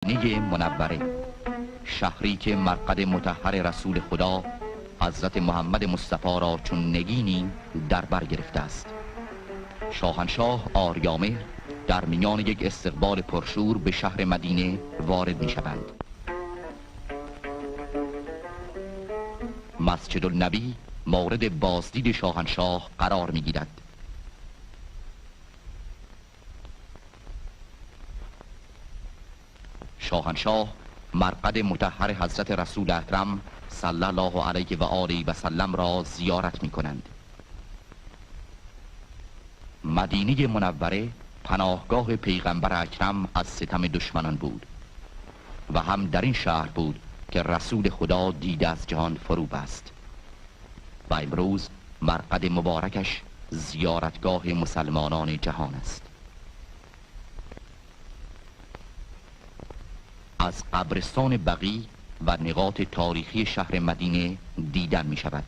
مدینه منوره، شهری که مرقد مطهر رسول خدا حضرت محمد مصطفی را چون نگینی در بر گرفته است. شاهنشاه آریامهر در میان یک استقبال پرشور به شهر مدینه وارد می شوند. مسجد النبی مورد بازدید شاهنشاه قرار می گیرد. شاهنشاه مرقد مطهر حضرت رسول اکرم صلی الله علیه و آله و سلم را زیارت می کنند. مدینه منوره پناهگاه پیغمبر اکرم از ستم دشمنان بود و هم در این شهر بود که رسول خدا دیده از جهان فرو بست و امروز مرقد مبارکش زیارتگاه مسلمانان جهان است. از قبرستان بقیع و نقاط تاریخی شهر مدینه دیدن می شود.